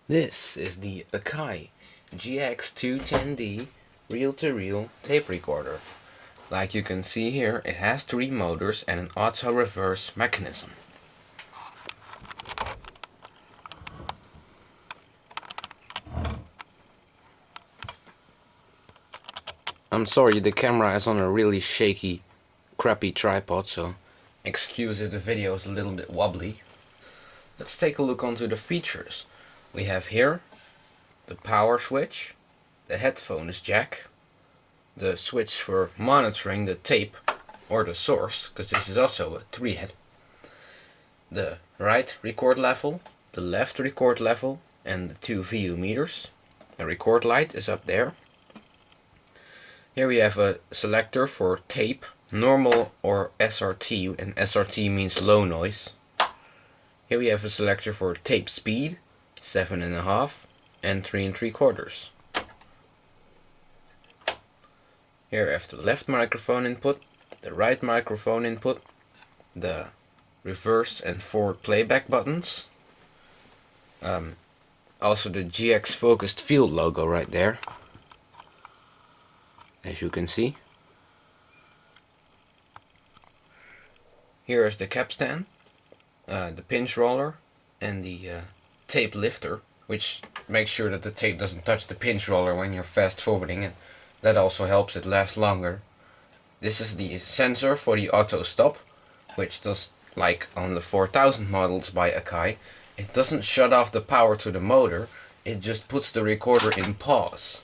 This is the Akai GX-210D reel-to-reel tape recorder. Like you can see here, it has 3 motors and an auto-reverse mechanism. I'm sorry, the camera is on a really shaky, crappy tripod, so excuse if the video is a little bit wobbly. Let's take a look onto the features. We have here the power switch, the headphones jack, the switch for monitoring the tape or the source, because this is also a 3-head, the right record level, the left record level, and the 2 VU meters. The record light is up there. Here we have a selector for tape, normal or SRT, and SRT means low noise. Here we have a selector for tape speed, 7.5 and 3 3/4. Here I have the left microphone input, the right microphone input, the reverse and forward playback buttons, also the GX focused field logo right there, as you can see. Here is the capstan, the pinch roller, and the tape lifter, which makes sure that the tape doesn't touch the pinch roller when you're fast forwarding, and that also helps it last longer. This is the sensor for the auto stop, which does, like on the 4000 models by Akai, it doesn't shut off the power to the motor, it just puts the recorder in pause,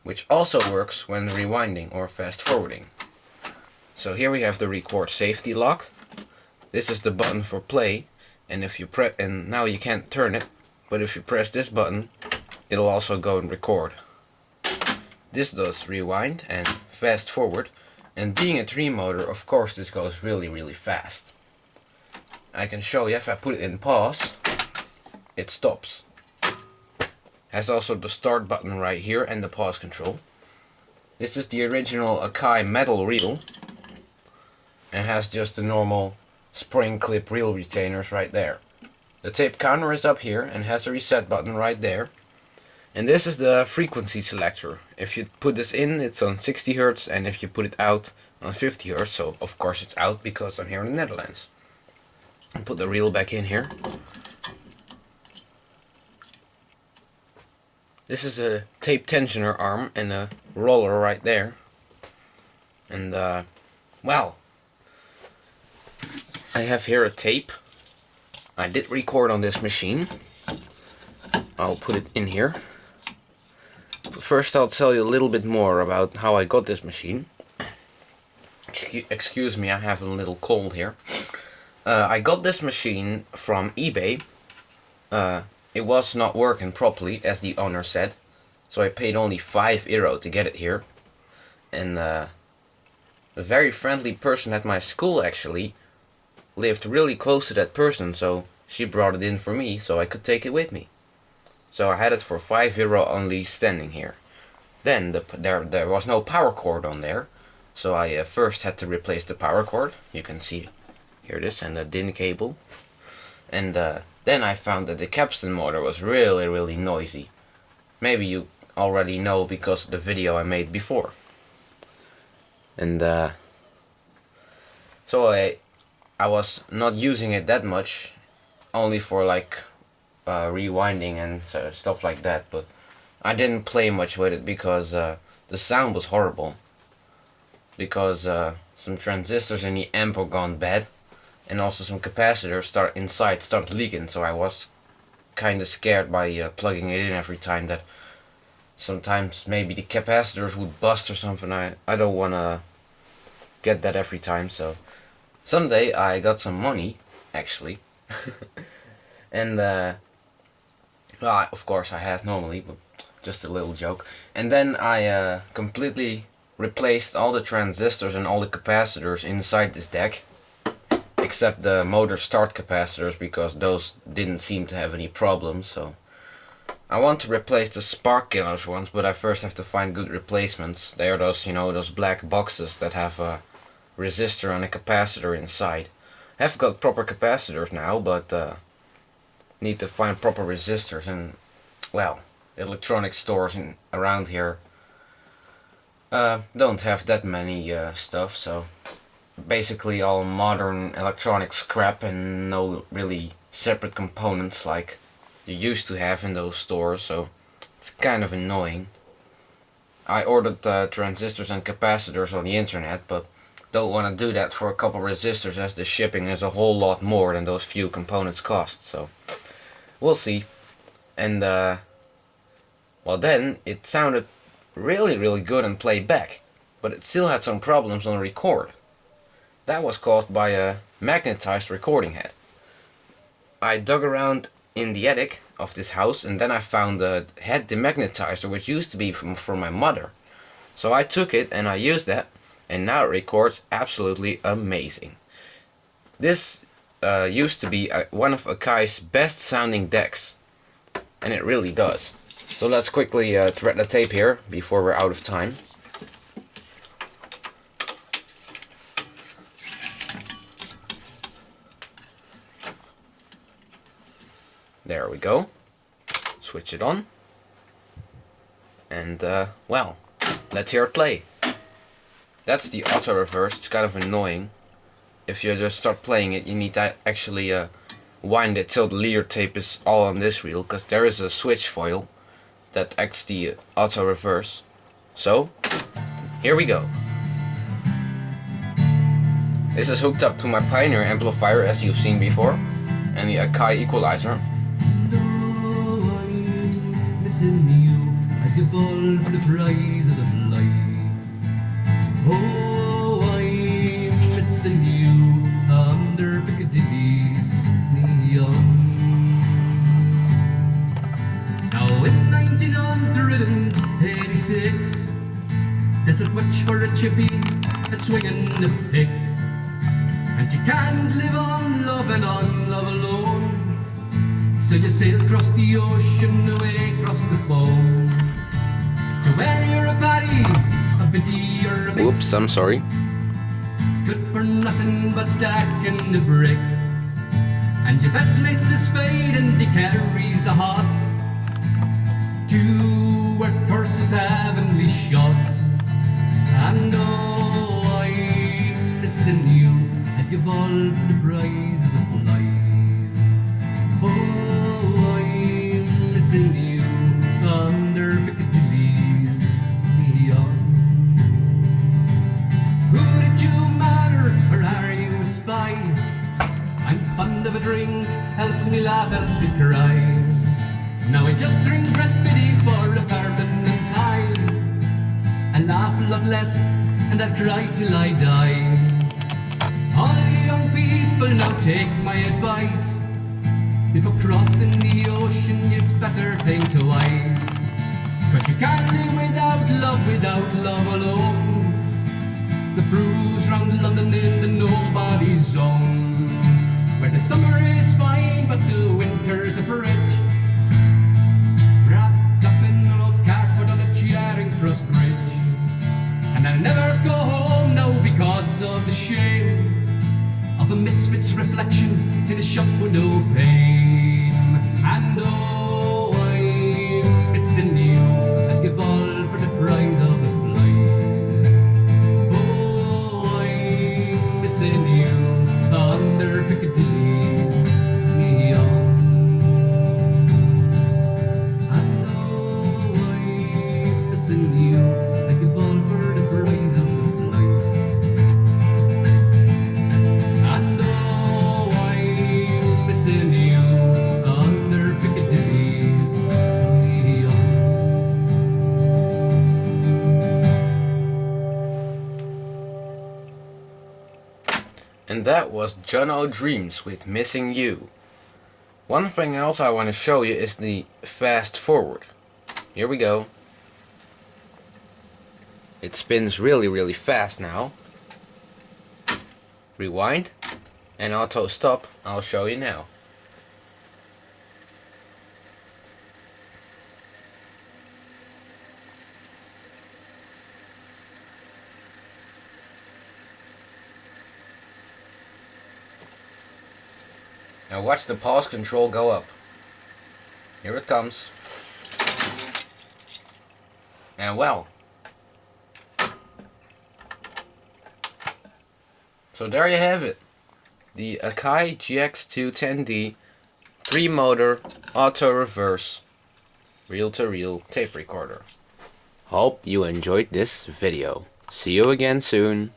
which also works when rewinding or fast forwarding. So here we have the record safety lock. This is the button for play, and if you press, and now you can't turn it, but if you press this button, it'll also go and record. This does rewind and fast forward, and being a 3 motor, of course this goes really fast. I can show you, if I put it in pause, it stops. Has also the start button right here and the pause control. This is the original Akai metal reel, and has just the normal spring clip reel retainers right there. The tape counter is up here and has a reset button right there. And this is the frequency selector. If you put this in, it's on 60 Hz, and if you put it out, on 50 Hz. So of course it's out because I'm here in the Netherlands. And put the reel back in here. This is a tape tensioner arm and a roller right there. And well, I have here a tape. I did record on this machine. I'll put it in here. But first I'll tell you a little bit more about how I got this machine. Excuse me, I have a little cold here. I got this machine from eBay. It was not working properly, as the owner said, so I paid only €5 to get it here. And a very friendly person at my school actually lived really close to that person, so she brought it in for me so I could take it with me. So I had it for €5 only standing here. Then there was no power cord on there, so I first had to replace the power cord. You can see here it is, and the DIN cable. And then I found that the capstan motor was really noisy. Maybe you already know because of the video I made before. And so I was not using it that much, only for like rewinding and stuff like that, but I didn't play much with it because the sound was horrible, because some transistors in the amp were gone bad, and also some capacitors started leaking, so I was kinda scared by plugging it in every time, that sometimes maybe the capacitors would bust or something. I don't wanna get that every time. So someday I got some money, actually, and well, of course I had normally, but just a little joke. And then I completely replaced all the transistors and all the capacitors inside this deck, except the motor start capacitors, because those didn't seem to have any problems. So I want to replace the spark killers ones, but I first have to find good replacements. They are those, you know, those black boxes that have a resistor and a capacitor inside. I've got proper capacitors now, but need to find proper resistors, and well, electronic stores around here don't have that many stuff, so basically all modern electronic scrap and no really separate components like you used to have in those stores, so it's kind of annoying. I ordered transistors and capacitors on the internet, but don't want to do that for a couple resistors as the shipping is a whole lot more than those few components cost, so we'll see. And well, then it sounded really good on playback, but it still had some problems on record. That was caused by a magnetized recording head. I dug around in the attic of this house and then I found a head demagnetizer which used to be from my mother. So I took it and I used that, and now it records absolutely amazing. This used to be one of Akai's best sounding decks, and it really does. So let's quickly thread the tape here before we're out of time. There we go. Switch it on. And well, let's hear it play. That's the auto reverse. It's kind of annoying. If you just start playing it, you need to actually wind it till the leader tape is all on this reel, because there is a switch foil that acts the auto reverse. So, here we go. This is hooked up to my Pioneer amplifier as you've seen before, and the Akai equalizer. I'd give all for the prize of the flight. Oh, I'm missing you under Piccadilly's neon. Now in 1986, there's not much for a chippy that's swinging the pick, and you can't live on love and on love alone. So you sail across the ocean, away across the foam, to where you're a paddy, a biddy or a mick. Whoops, I'm sorry. Good for nothing but stacking the brick. And your best mate's a spade and he carries a hot. Two workhorses heavenly shot. And oh, I'm missing you. I'd give all for the prize of the flies. Oh, I'm missing you under Piccadilly's neon. Who did you matter, or are you a spy? I'm fond of a drink, helps me laugh, helps me cry. Now I just drink red pity for a permanent high. I laugh a lot less, and I'll cry till I die. All you young people now take my advice. Before crossing the ocean, you'd better think twice. But you can't live without love alone. The cruise round London in the nobody zone, where the summer is fine, but the winter's a fridge. Wrapped up in an old cardboard on a Charing Cross bridge. And I'll never go home now because of the shame of a misfit's reflection in a shop with no pain. And oh, I'm missing you. I'd give all for the prize of the flight. Oh, I'm missing you under Piccadilly's neon. And oh, I'm missing you. I'd give all for the prize of the flight. And oh, I'm missing you under Piccadilly's neon. And that was Jono Dreams with Missing You. One thing else I want to show you is the fast forward. Here we go. It spins really fast now. Rewind and auto stop. I'll show you now. Now watch the pause control go up. Here it comes. And well, so there you have it. The Akai GX-210D 3-motor auto reverse reel-to-reel tape recorder. Hope you enjoyed this video. See you again soon.